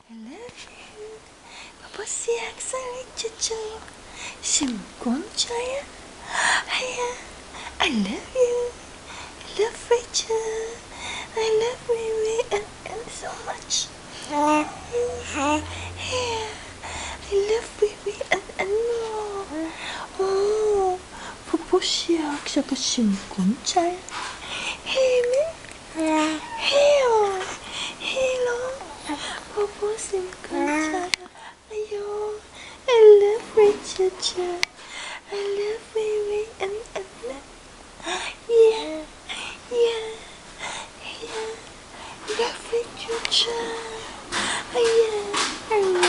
I love you. Papa siak sari cucu. Simkon caya. I love you. I love Rachel. I love Riri and so much. Yeah. I love Riri and more. Oh, Papa siak sa simkon caya. Hey, hello. Papa simkon caya. Ayo, I love Rachel. I love Riri and yeah, yeah, yeah. Love Rachel. Yeah, I love